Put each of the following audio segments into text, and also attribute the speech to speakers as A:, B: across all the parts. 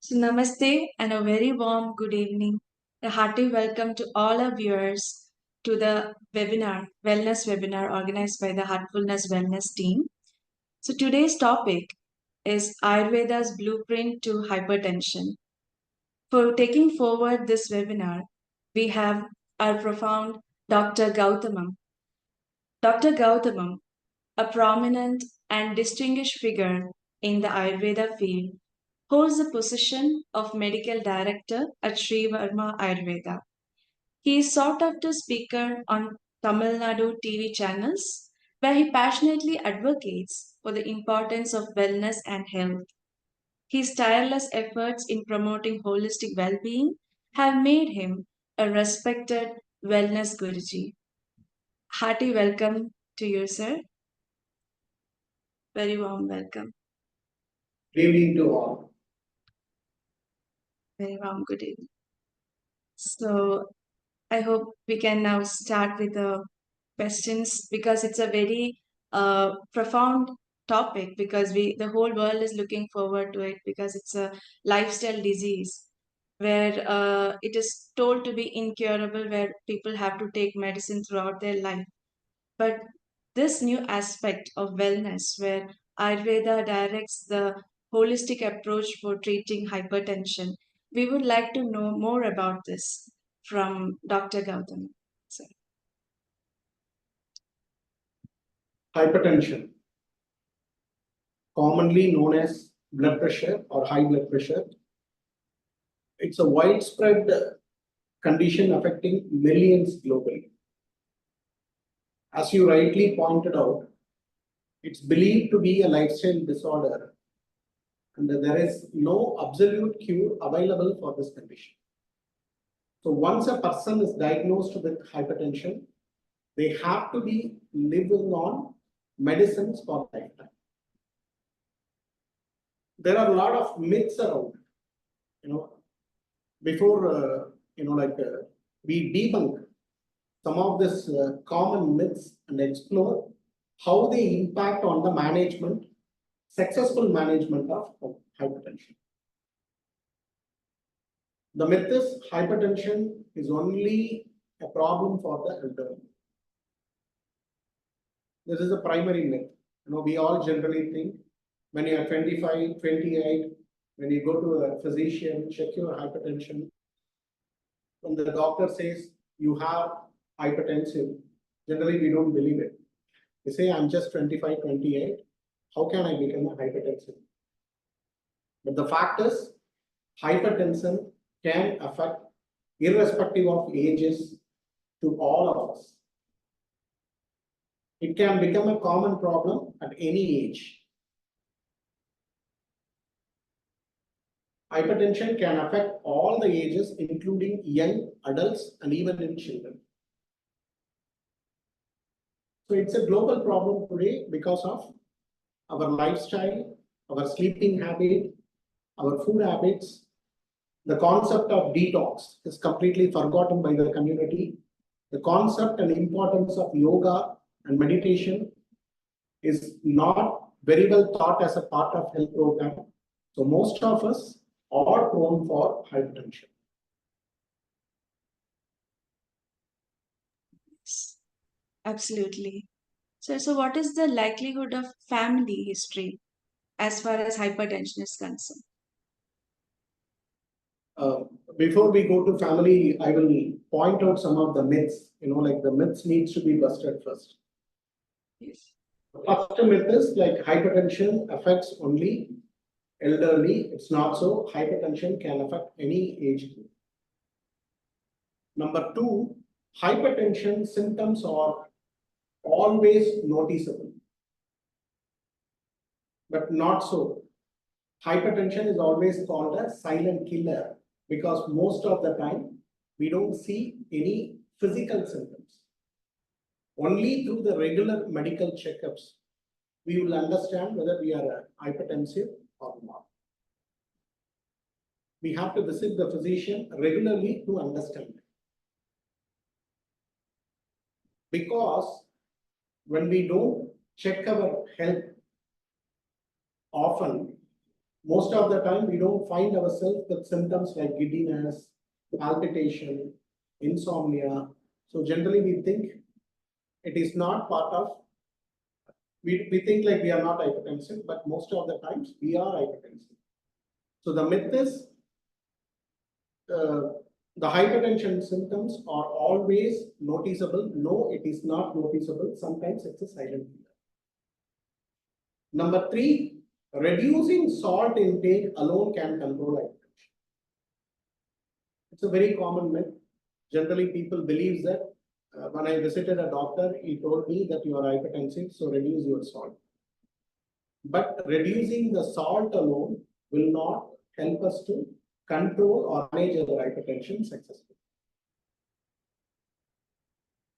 A: So, namaste and a very warm good evening. A hearty welcome to all our viewers to the wellness webinar organized by the Heartfulness Wellness team. So, today's topic is Ayurveda's blueprint to hypertension. For taking forward this webinar, we have our profound Dr. Gowthaman. Dr. Gowthaman, a prominent and distinguished figure in the Ayurveda field, holds the position of medical director at Shree Varma Ayurveda. He is sought after speaker on Tamil Nadu TV channels where he passionately advocates for the importance of wellness and health. His tireless efforts in promoting holistic well-being have made him a respected wellness guruji. Hearty welcome to you, sir. Very warm welcome.
B: Good evening to all.
A: Very warm good evening. So I hope we can now start with the questions because it's a very profound topic because the whole world is looking forward to it because it's a lifestyle disease where it is told to be incurable, where people have to take medicine throughout their life. But this new aspect of wellness, where Ayurveda directs the holistic approach for treating hypertension, we would like to know more about this from Dr. Gautam. So,
B: Hypertension, commonly known as blood pressure or high blood pressure, it's a widespread condition affecting millions globally. As you rightly pointed out, it's believed to be a lifestyle disorder and there is no absolute cure available for this condition. So once a person is diagnosed with hypertension, they have to be living on medicines for lifetime. There are a lot of myths around, before, we debunk some of these common myths and explore how they impact on the successful management of hypertension. The myth is hypertension is only a problem for the elderly. This is a primary myth. We all generally think when you are 25, 28, when you go to a physician, check your hypertension, when the doctor says you have hypertension, generally we don't believe it. We say, I'm just 25, 28. How can I become a hypertension? But the fact is, hypertension can affect, irrespective of ages, to all of us. It can become a common problem at any age. Hypertension can affect all the ages, including young adults and even in children. So it's a global problem today because of our lifestyle, our sleeping habit, our food habits. The concept of detox is completely forgotten by the community. The concept and importance of yoga and meditation is not very well thought as a part of health program. So most of us are prone for hypertension.
A: absolutely. So what is the likelihood of family history as far as hypertension is concerned?
B: Before we go to family, I will point out some of the myths. Like the myths needs to be busted first.
A: Yes.
B: The first myth is like hypertension affects only elderly. It's not so. Hypertension can affect any age group. Number two, hypertension symptoms are always noticeable, but not so. Hypertension is always called a silent killer because most of the time we don't see any physical symptoms. Only through the regular medical checkups we will understand whether we are hypertensive or not. We have to visit the physician regularly to understand. Because when we don't check our health often, most of the time we don't find ourselves with symptoms like giddiness, palpitation, insomnia. So generally we think it is not part of, we think like we are not hypertensive, but most of the times we are hypertensive. So the myth is uh, the hypertension symptoms are always noticeable. No, it is not noticeable. Sometimes it's a silent killer. Number three, reducing salt intake alone can control hypertension. It's a very common myth. Generally, people believe that when I visited a doctor, he told me that you are hypertensive, so reduce your salt. But reducing the salt alone will not help us to control or manage our hypertension successfully.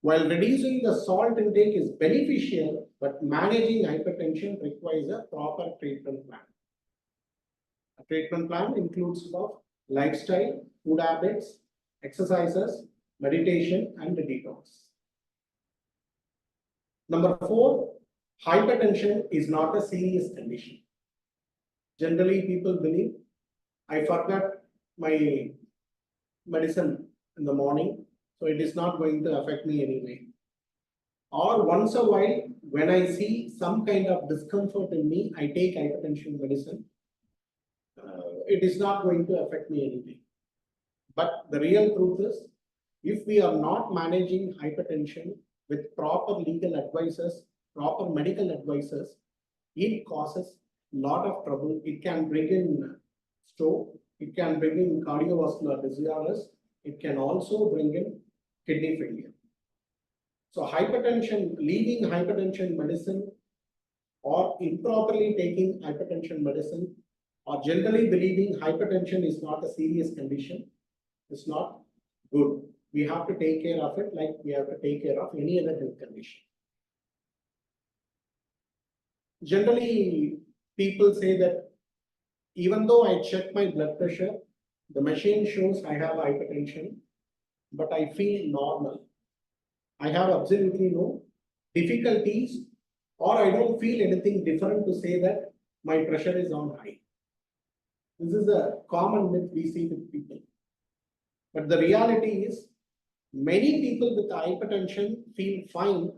B: While reducing the salt intake is beneficial, but managing hypertension requires a proper treatment plan. A treatment plan includes of lifestyle, food habits, exercises, meditation, and detox. Number four, hypertension is not a serious condition. Generally, people believe I forgot my medicine in the morning, so it is not going to affect me anyway. Or once a while, when I see some kind of discomfort in me, I take hypertension medicine. It is not going to affect me anyway. But the real truth is, if we are not managing hypertension with proper legal advices, proper medical advices, it causes a lot of trouble. It can bring in stroke, it can bring in cardiovascular disorders, it can also bring in kidney failure. So hypertension, leaving hypertension medicine or improperly taking hypertension medicine or generally believing hypertension is not a serious condition is not good. We have to take care of it like we have to take care of any other health condition. Generally, people say that even though I check my blood pressure, the machine shows I have hypertension, but I feel normal. I have absolutely no difficulties, or I don't feel anything different to say that my pressure is on high. This is a common myth we see with people. But the reality is, many people with hypertension feel fine,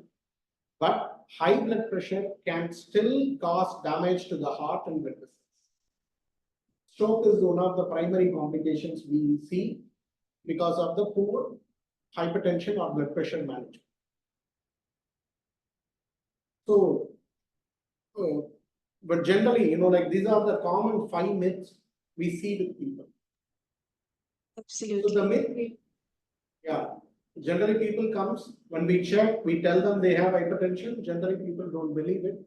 B: but high blood pressure can still cause damage to the heart and blood vessels. Stroke is one of the primary complications we see because of the poor hypertension or blood pressure management. So, but generally, like these are the common 5 myths we see with people.
A: Absolutely.
B: So the myth, yeah, generally people comes, when we check, we tell them they have hypertension, generally people don't believe it.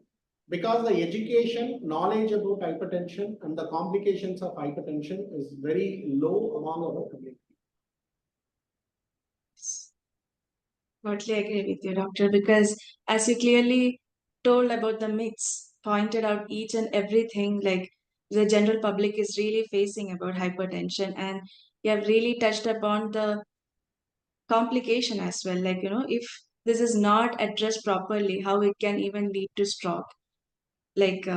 B: Because the education, knowledge about hypertension and the complications of hypertension is very low among our community.
A: Totally agree with you, doctor, because as you clearly told about the myths, pointed out each and everything like the general public is really facing about hypertension, and you have really touched upon the complication as well. Like, if this is not addressed properly, how it can even lead to stroke. Like,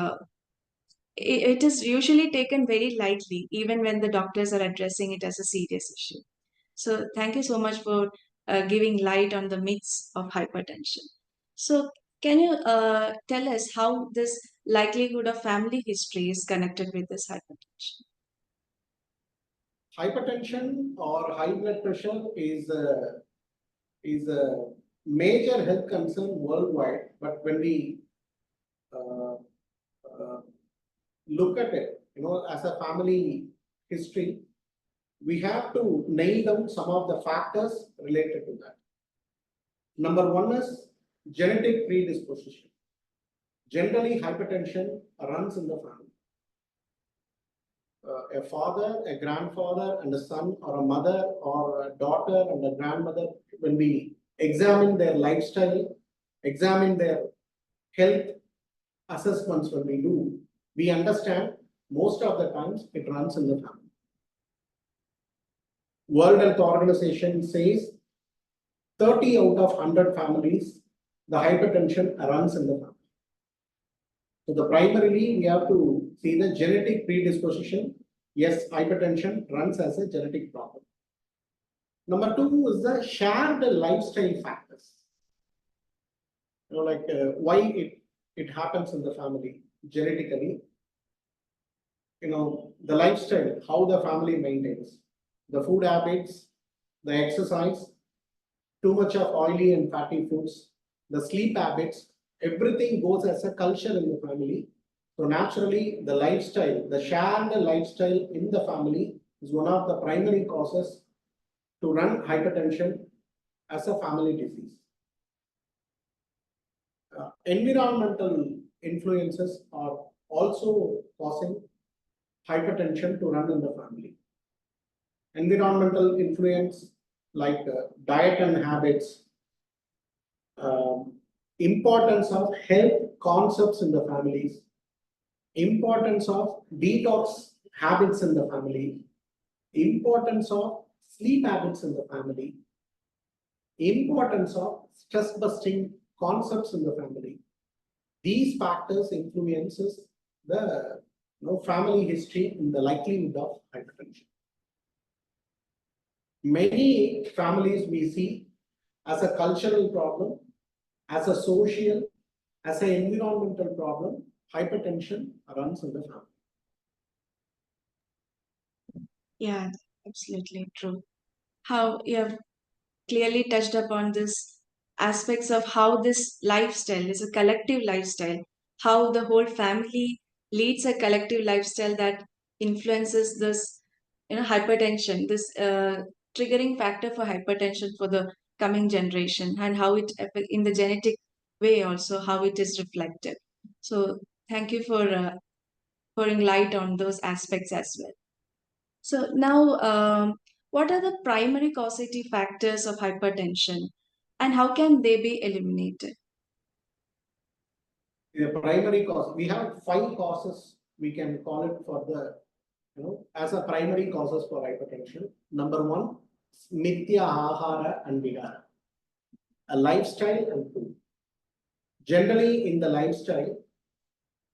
A: it is usually taken very lightly, even when the doctors are addressing it as a serious issue. So, thank you so much for giving light on the myths of hypertension. So, can you tell us how this likelihood of family history is connected with this hypertension?
B: Hypertension or high blood pressure is a major health concern worldwide, but when we uh, uh, look at it, as a family history, we have to nail down some of the factors related to that. Number one is genetic predisposition. Generally, hypertension runs in the family. A father, a grandfather, and a son, or a mother, or a daughter and a grandmother, when we examine their lifestyle, examine their health assessments when we do, we understand most of the times it runs in the family. World Health Organization says 30 out of 100 families, the hypertension runs in the family. So the primarily we have to see the genetic predisposition. Yes, hypertension runs as a genetic problem. Number two is the shared lifestyle factors. Like why it happens in the family genetically. The lifestyle, how the family maintains, the food habits, the exercise, too much of oily and fatty foods, the sleep habits, everything goes as a culture in the family. So naturally, the lifestyle, the shared lifestyle in the family is one of the primary causes to run hypertension as a family disease. Environmental influences are also causing hypertension to run in the family. Environmental influence like diet and habits, um, importance of health concepts in the families, importance of detox habits in the family, importance of sleep habits in the family, importance of stress busting concepts in the family. These factors influences the family history in the likelihood of hypertension. Many families we see as a cultural problem, as a social, as an environmental problem, hypertension runs in the family.
A: Yeah, absolutely true. How you have clearly touched upon this aspects of how this lifestyle is a collective lifestyle, how the whole family leads a collective lifestyle that influences this, hypertension, this triggering factor for hypertension for the coming generation, and how it in the genetic way also how it is reflected. So thank you for pouring light on those aspects as well. So now, what are the primary causative factors of hypertension, and how can they be eliminated?
B: The primary cause, we have 5 causes we can call it for the, as a primary causes for hypertension. Number one, mithya ahara and vihara, a lifestyle and food. Generally, in the lifestyle,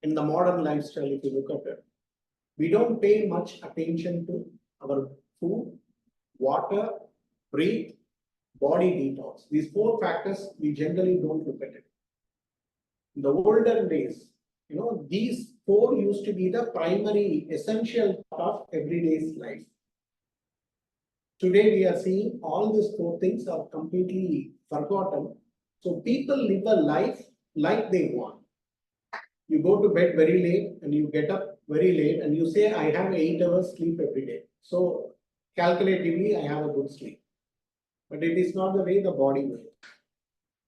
B: in the modern lifestyle, if you look at it, we don't pay much attention to our food, water, breathe, body detox. These 4 factors we generally don't look at it. In the olden days, these 4 used to be the primary essential part of everyday's life. Today we are seeing all these 4 things are completely forgotten. So people live a life like they want. You go to bed very late and you get up very late and you say, I have 8 hours sleep every day. So calculatively, I have a good sleep. But it is not the way the body works.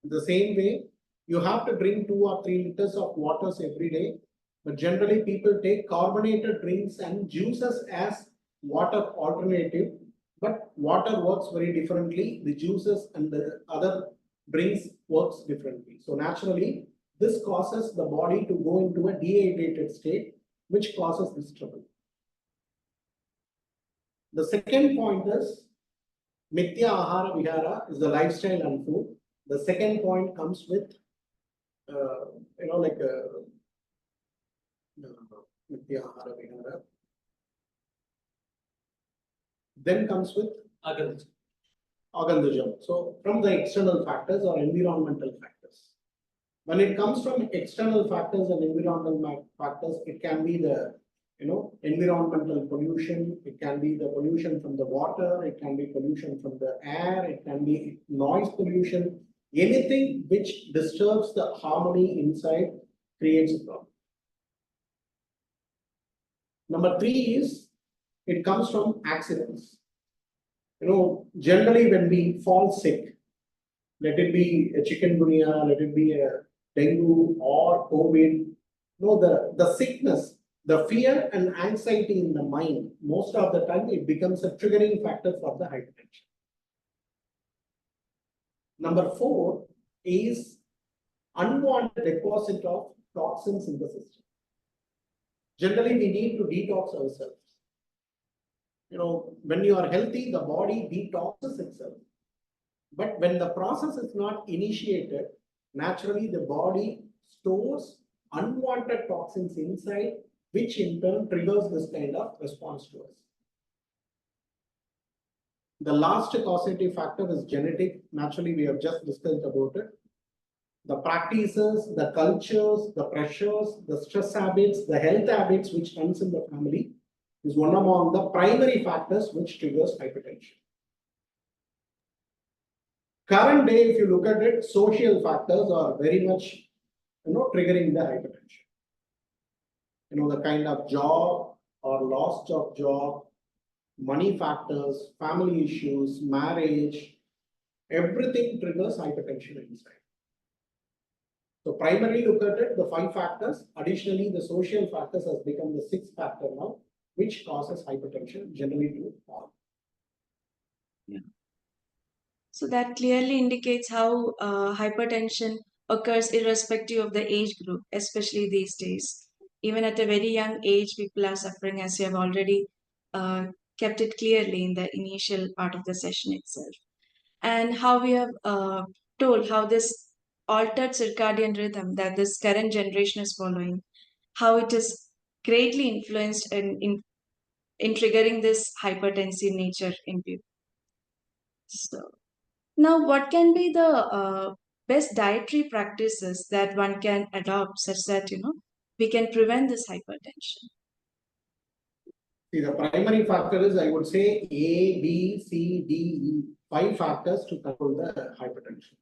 B: The same way, you have to drink 2 or 3 liters of waters every day. But generally, people take carbonated drinks and juices as water alternative. But water works very differently. The juices and the other drinks works differently. So naturally, this causes the body to go into a dehydrated state, which causes this trouble. The second point is mithya ahara vihara is the lifestyle and food. The second point comes with, like mithya ahara vihara. Then comes with agandhajam. So from the external factors or environmental factors. When it comes from external factors and environmental factors, it can be the environmental pollution, it can be the pollution from the water, it can be pollution from the air, it can be noise pollution, anything which disturbs the harmony inside creates a problem. Number 3 is it comes from accidents. Generally when we fall sick, let it be a chikungunya, let it be a dengue or COVID, the sickness, the fear and anxiety in the mind, most of the time it becomes a triggering factor for the hypertension. Number 4 is unwanted deposit of toxins in the system. Generally, we need to detox ourselves. When you are healthy, the body detoxes itself. But when the process is not initiated, naturally the body stores unwanted toxins inside, which in turn triggers this kind of response to us. The last causative factor is genetic. Naturally, we have just discussed about it. The practices, the cultures, the pressures, the stress habits, the health habits which runs in the family is one among the primary factors which triggers hypertension. Current day, if you look at it, social factors are very much, triggering the hypertension. The kind of job or loss of job, money factors, family issues, marriage, everything triggers hypertension inside. So primarily look at it, the 5 factors. Additionally, the social factors has become the 6th factor now, which causes hypertension generally to all.
A: Yeah. So that clearly indicates how hypertension occurs irrespective of the age group, especially these days. Even at a very young age, people are suffering, as you have already kept it clearly in the initial part of the session itself. And how we have told how this altered circadian rhythm that this current generation is following, how it is greatly influenced in triggering this hypertensive nature in people. So now, what can be the best dietary practices that one can adopt such that we can prevent this hypertension?
B: See, the primary factor is, I would say, A, B, C, D, E, 5 factors to control the hypertension.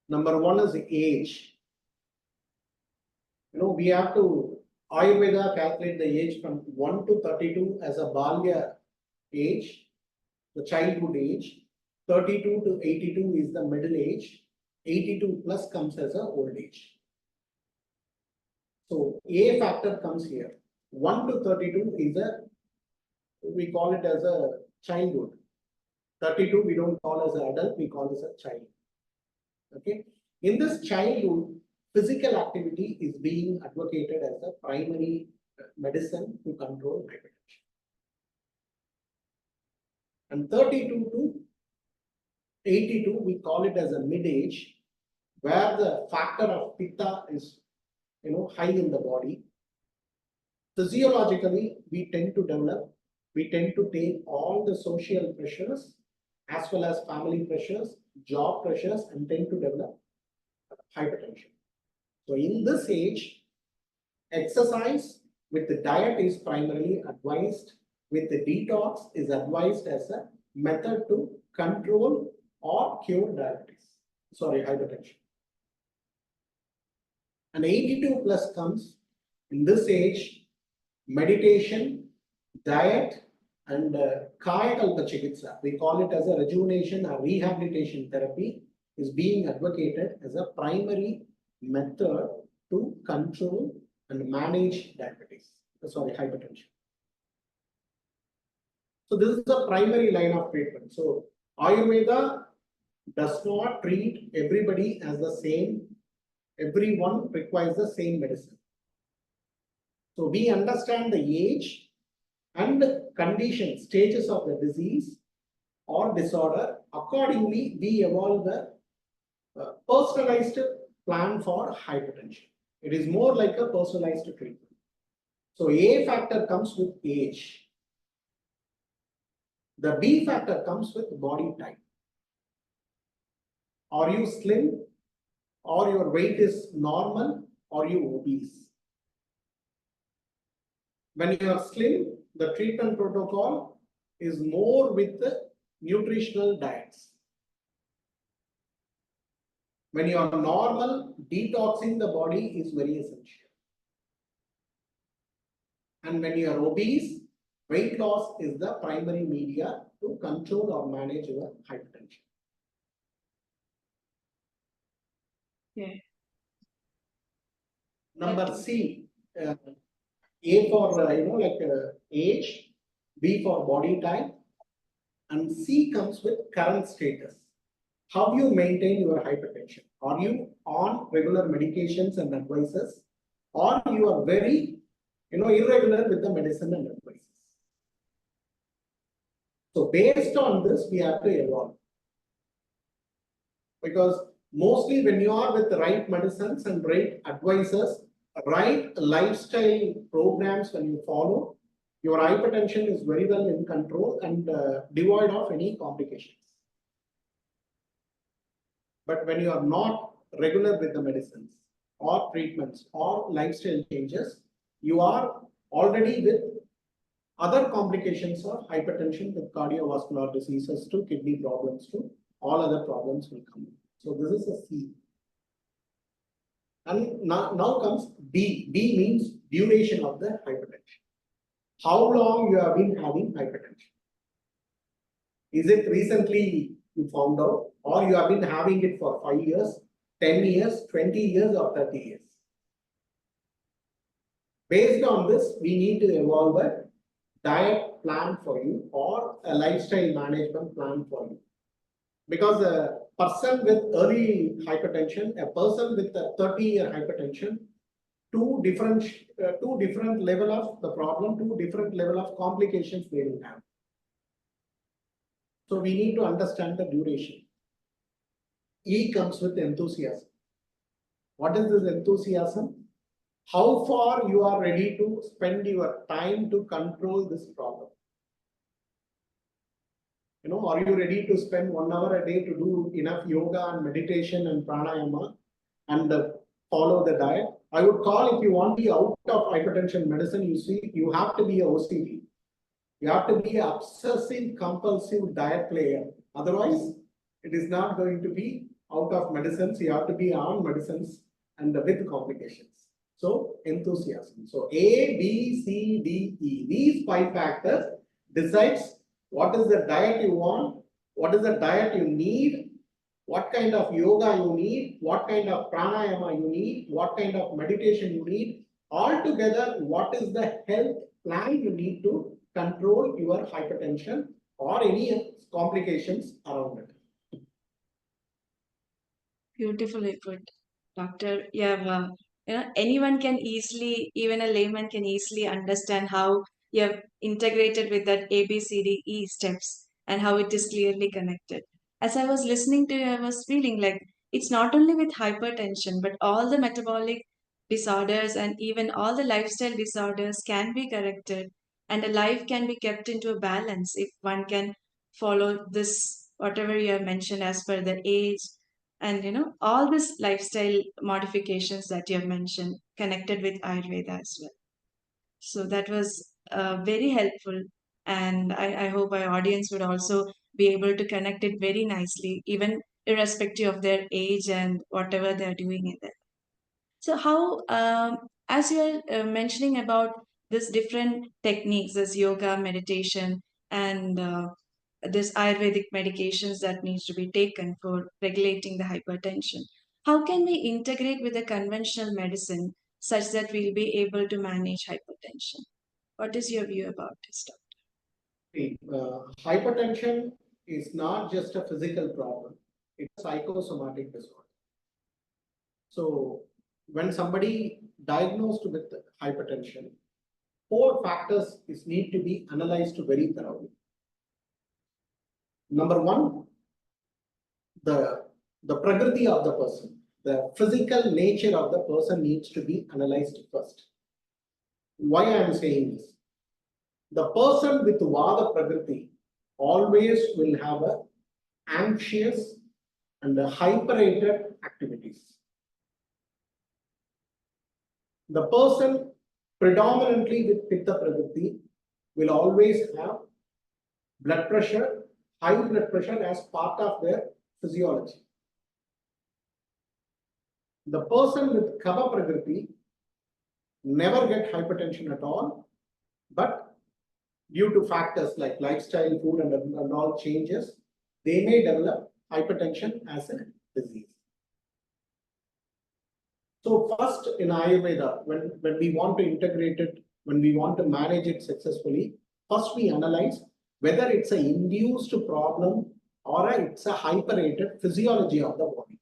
B: Number 1 is age. We have to, Ayurveda calculate the age from 1 to 32 as a Balya age, the childhood age. 32 to 82 is the middle age. 82 plus comes as a old age. So A factor comes here. 1 to 32 is we call it as a childhood. 32 we don't call as an adult, we call as a child. Okay. In this childhood, physical activity is being advocated as a primary medicine to control hypertension. And 32 to 82, we call it as a mid-age, where the factor of pitta is, high in the body. Physiologically, we tend to take all the social pressures as well as family pressures, job pressures, and tend to develop hypertension. So in this age, exercise with the diet is primarily advised, with the detox is advised as a method to control or cure hypertension. And 82 plus comes in this age, meditation, diet, and Kaya Kalpa Chikitsa, we call it as a rejuvenation or rehabilitation therapy, is being advocated as a primary method to control and manage hypertension. So this is the primary line of treatment. So Ayurveda does not treat everybody as the same. Everyone requires the same medicine. So we understand the age and the condition, stages of the disease or disorder. Accordingly, we evolve the personalized plan for hypertension. It is more like a personalized treatment. So A factor comes with age. The B factor comes with body type. Are you slim, or your weight is normal, or you obese? When you are slim, the treatment protocol is more with the nutritional diets. When you are normal, detoxing the body is very essential. And when you are obese, weight loss is the primary media to control or manage your hypertension.
A: Yeah.
B: Number C, A for age, B for body type, and C comes with current status. How you maintain your hypertension? Are you on regular medications and advices, or you are very irregular with the medicine and advices? So based on this, we have to evolve, because Mostly when you are with the right medicines and right advisors, right lifestyle programs when you follow, your hypertension is very well in control and devoid of any complications. But when you are not regular with the medicines or treatments or lifestyle changes, you are already with other complications of hypertension with cardiovascular diseases to kidney problems to all other problems will come. So this is a C. And now comes B. B means duration of the hypertension. How long you have been having hypertension? Is it recently you found out, or you have been having it for 5 years, 10 years, 20 years, or 30 years? Based on this, we need to evolve a diet plan for you or a lifestyle management plan for you. Because a person with early hypertension, a person with a 30-year hypertension, two different level of the problem, two different level of complications they will have. So we need to understand the duration. E comes with enthusiasm. What is this enthusiasm? How far you are ready to spend your time to control this problem. Are you ready to spend 1 hour a day to do enough yoga and meditation and pranayama and follow the diet? I would call, if you want to be out of hypertension medicine, you have to be a OCD. You have to be an obsessive compulsive diet player. Otherwise, it is not going to be out of medicines. You have to be on medicines and with complications. So enthusiasm. So A, B, C, D, E. These 5 factors decides what is the diet you want, what is the diet you need, what kind of yoga you need, what kind of pranayama you need, what kind of meditation you need. Altogether, what is the health plan you need to control your hypertension or any complications around it.
A: Beautifully put, Doctor. Anyone can easily, even a layman can easily understand how you have integrated with that ABCDE steps and how it is clearly connected. As I was listening to you, I was feeling like it's not only with hypertension, but all the metabolic disorders and even all the lifestyle disorders can be corrected, and a life can be kept into a balance if one can follow this, whatever you have mentioned as per the age and all these lifestyle modifications that you have mentioned connected with Ayurveda as well. So that was very helpful, and I hope our audience would also be able to connect it very nicely, even irrespective of their age and whatever they're doing in their. So how, as you're mentioning about this different techniques, this yoga, meditation, and this Ayurvedic medications that needs to be taken for regulating the hypertension, how can we integrate with the conventional medicine such that we'll be able to manage hypertension? What is your view about this,
B: Hypertension is not just a physical problem, it's a psychosomatic disorder. So when somebody diagnosed with hypertension, 4 factors need to be analyzed very thoroughly. Number 1, the prakriti of the person, the physical nature of the person needs to be analyzed first. Why I am saying this? The person with Vada prakriti always will have a anxious and a hyperrated activities. The person predominantly with Pitta prakriti will always have blood pressure, high blood pressure as part of their physiology. The person with Kapha prakriti never get hypertension at all, but due to factors like lifestyle, food, and all changes, they may develop hypertension as a disease. So first in Ayurveda, when we want to integrate it, when we want to manage it successfully, first we analyze whether it's an induced problem or it's a hyperrated physiology of the body.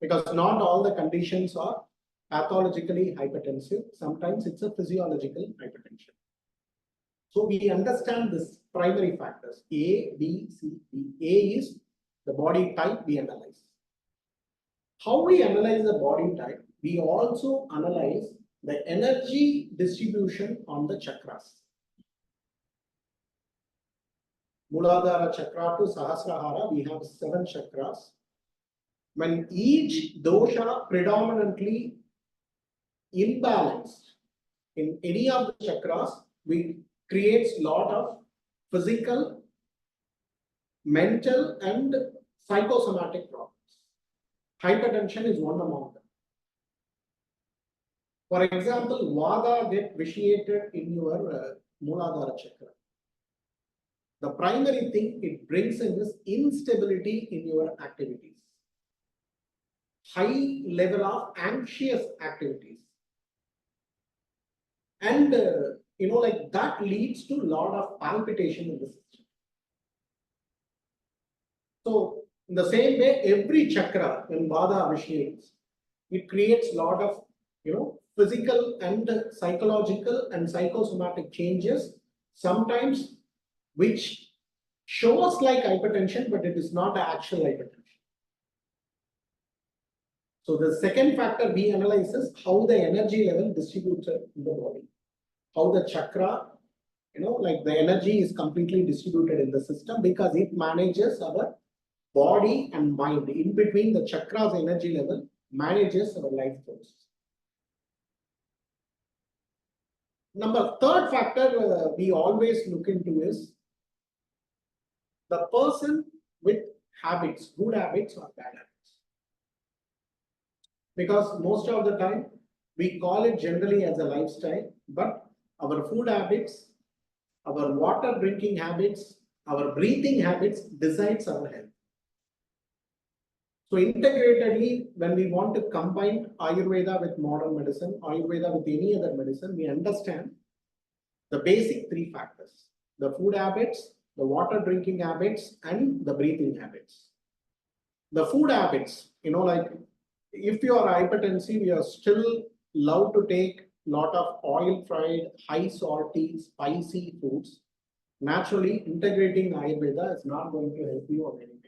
B: Because not all the conditions are pathologically hypertensive. Sometimes it's a physiological hypertension. So we understand this primary factors A, B, C, D. A is The body type we analyze. How we analyze the body type? We also analyze the energy distribution on the chakras. Muladhara chakra to Sahasrahara, we have 7 chakras. When each dosha predominantly imbalanced in any of the chakras, we creates lot of physical, mental, and psychosomatic problems. Hypertension is one among them. For example, Vada get vitiated in your Muladhara chakra. The primary thing it brings in is instability in your activities, high level of anxious activities, and like that leads to a lot of palpitation in the system. So in the same way, every chakra when Vada vitiates, it creates a lot of physical and psychological and psychosomatic changes, sometimes which shows like hypertension, but it is not actual hypertension. So the second factor we analyze is how the energy level distributes in the body, how the chakra, like the energy is completely distributed in the system, because it manages our body and mind. In between, the chakras energy level manages our life force. Third factor we always look into is the person with habits, good habits or bad habits. Because most of the time we call it generally as a lifestyle, but our food habits, our water drinking habits, our breathing habits decides our health. So integratedly, when we want to combine Ayurveda with modern medicine, Ayurveda with any other medicine, we understand the basic 3 factors: the food habits, the water drinking habits, and the breathing habits. The food habits, like if you are hypertensive, you are still allowed to take lot of oil fried, high salty, spicy foods. Naturally, integrating Ayurveda is not going to help you on anything.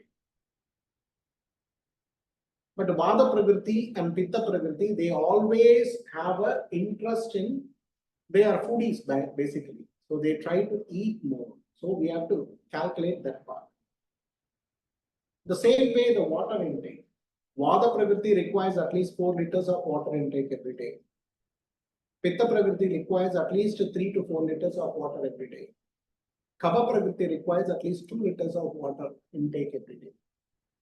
B: But Vada Prakriti and Pitta Prakriti, they always have an interest in, they are foodies basically. So they try to eat more. So we have to calculate that part. The same way the water intake. Vada Prakriti requires at least 4 liters of water intake every day. Pitta Prakriti requires at least 3 to 4 liters of water every day. Kapha Prakriti requires at least 2 liters of water intake every day.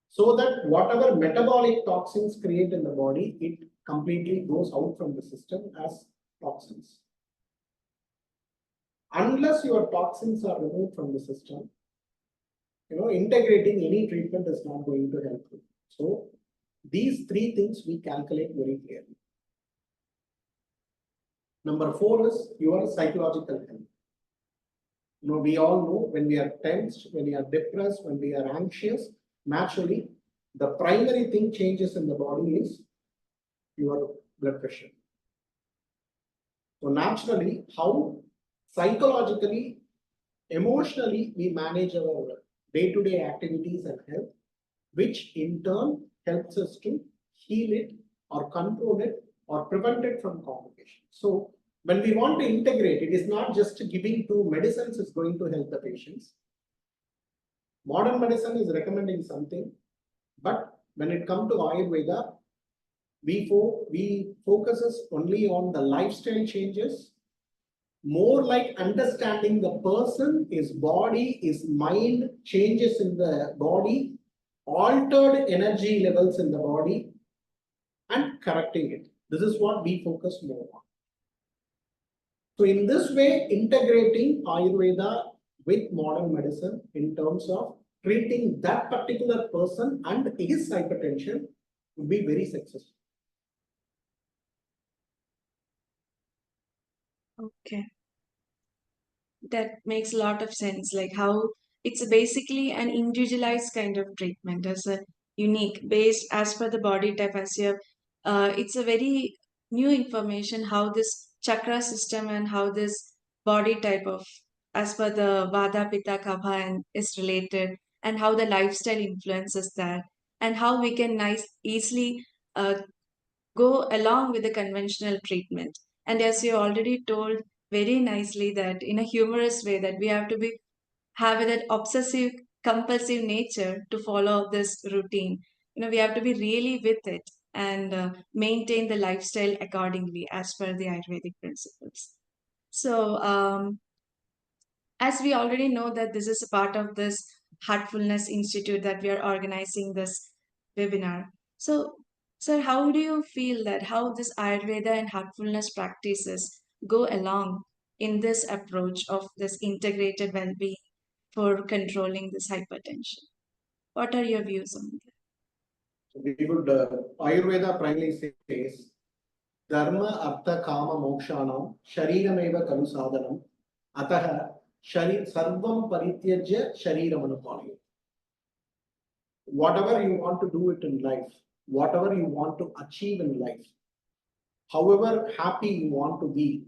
B: So that whatever metabolic toxins create in the body, it completely goes out from the system as toxins. Unless your toxins are removed from the system, integrating any treatment is not going to help you. So these 3 things we calculate very clearly. Number 4 is your psychological health. We all know when we are tensed, when we are depressed, when we are anxious, naturally, the primary thing changes in the body is your blood pressure. So naturally, how psychologically, emotionally we manage our day-to-day activities and health, which in turn helps us to heal it or control it or prevent it from complications. So when we want to integrate, it is not just giving 2 medicines is going to help the patients. Modern medicine is recommending something, but when it comes to Ayurveda, we focuses only on the lifestyle changes, more like understanding the person, his body, his mind, changes in the body, altered energy levels in the body, and correcting it. This is what we focus more on. So in this way, integrating Ayurveda with modern medicine in terms of treating that particular person and his hypertension would be very successful.
A: Okay. That makes a lot of sense. Like how it's basically an individualized kind of treatment as a unique based as per the body type as you have. It's a very new information how this chakra system and how this body type of as per the Vada Pitta Kapha and is related and how the lifestyle influences that, and how we can easily uh, go along with the conventional treatment. And as you already told very nicely, that in a humorous way, that we have to be have that obsessive compulsive nature to follow this routine. We have to be really with it and maintain the lifestyle accordingly as per the Ayurvedic principles. So as we already know that this is a part of this Heartfulness Institute that we are organizing this webinar. So, sir, how do you feel that how this Ayurveda and Heartfulness practices go along in this approach of this integrated well-being for controlling this hypertension? What are your views on that?
B: We would, Ayurveda primarily says, Dharma, Artha, Kama, Mokshanam, Sharirameva Kalu Sadhanam, Ataha, Sarvam Parityajya, Shariram. Whatever you want to do it in life, whatever you want to achieve in life, however happy you want to be,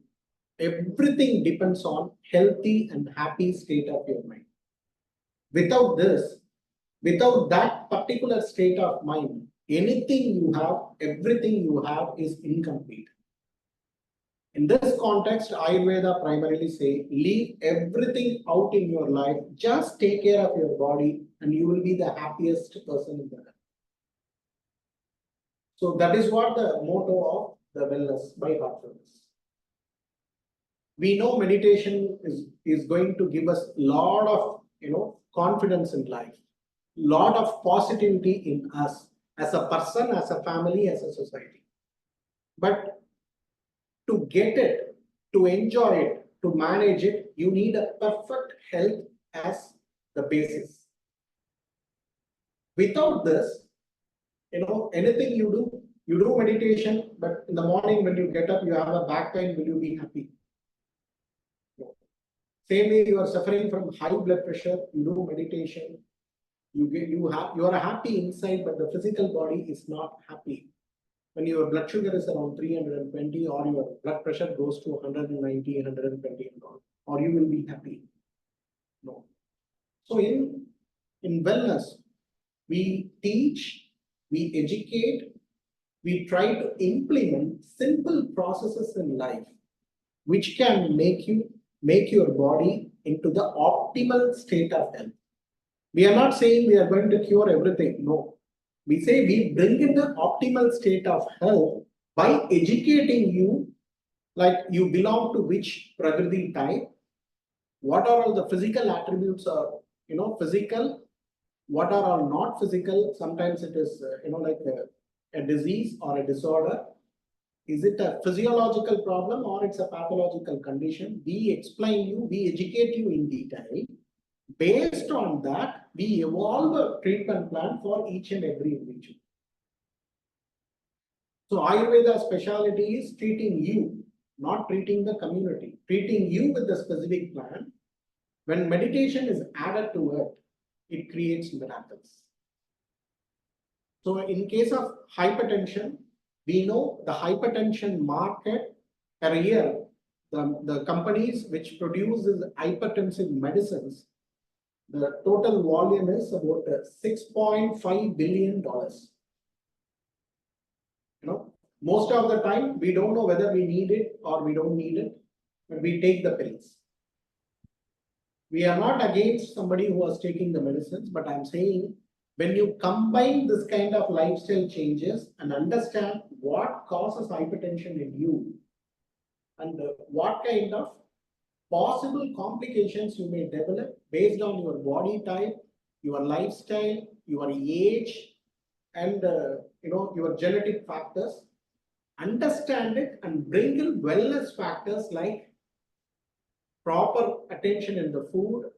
B: everything depends on healthy and happy state of your mind. Without this, without that particular state of mind, anything you have, everything you have is incomplete. In this context, Ayurveda primarily say, leave everything out in your life, just take care of your body, and you will be the happiest person in the world. So that is what the motto of the wellness by Heartfulness. We know meditation is going to give us a lot of confidence in life, lot of positivity in us as a person, as a family, as a society. But to get it, to enjoy it, to manage it, you need a perfect health as the basis. Without this, anything you do meditation, but in the morning when you get up, you have a back pain, will you be happy? No. Same way you are suffering from high blood pressure, you do meditation, you are happy inside, but the physical body is not happy. When your blood sugar is around 320 or your blood pressure goes to 190, 120 and all, or you will be happy. No. So in wellness, we teach, we educate, we try to implement simple processes in life which can make your body into the optimal state of health. We are not saying we are going to cure everything. No. We say we bring in the optimal state of health by educating you, like you belong to which Prakriti type, what are all the physical attributes are, physical, what are all not physical. Sometimes it is, like a disease or a disorder. Is it a physiological problem or it's a pathological condition? We explain you, we educate you in detail. Based on that, we evolve a treatment plan for each and every individual. So Ayurveda specialty is treating you, not treating the community, treating you with the specific plan. When meditation is added to it, it creates miracles. So in case of hypertension, we know the hypertension market per year, the companies which produce hypertensive medicines, the total volume is about $6.5 billion. Most of the time we don't know whether we need it or we don't need it, but we take the pills. We are not against somebody who is taking the medicines, but I'm saying when you combine this kind of lifestyle changes and understand what causes hypertension in you and what kind of possible complications you may develop based on your body type, your lifestyle, your age, and your genetic factors, understand it and bring in wellness factors like proper attention in the food,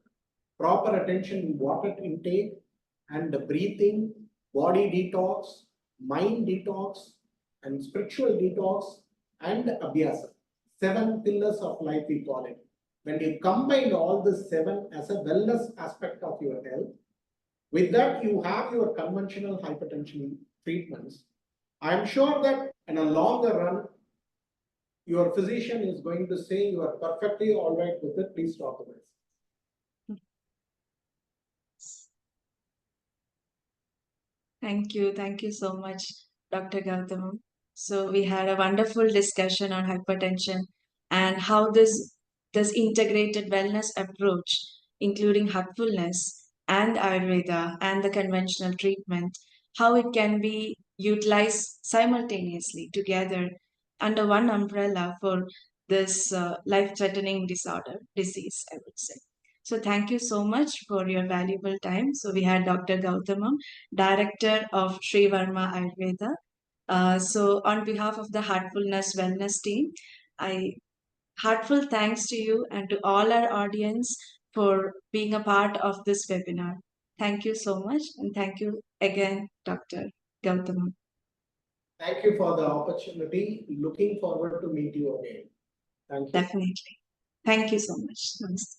B: proper attention in water intake and the breathing, body detox, mind detox, and spiritual detox, and abhyasa. 7 pillars of life, we call it. When you combine all the 7 as a wellness aspect of your health, with that you have your conventional hypertension treatments. I am sure that in a longer run, your physician is going to say you are perfectly all right with it. Please talk about it.
A: Thank you. Thank you so much, Dr. Gautam. So we had a wonderful discussion on hypertension and how this integrated wellness approach, including heartfulness and Ayurveda and the conventional treatment, how it can be utilized simultaneously together under one umbrella for this life-threatening disease, I would say. So thank you so much for your valuable time. So we had Dr. Gautamam, Director of Shree Varma Ayurveda. So, on behalf of the Heartfulness Wellness team, I heartful thanks to you and to all our audience for being a part of this webinar. Thank you so much, and thank you again, Dr. Gautam.
B: Thank you for the opportunity. Looking forward to meet you again. Thank you.
A: Definitely. Thank you so much. Namaste.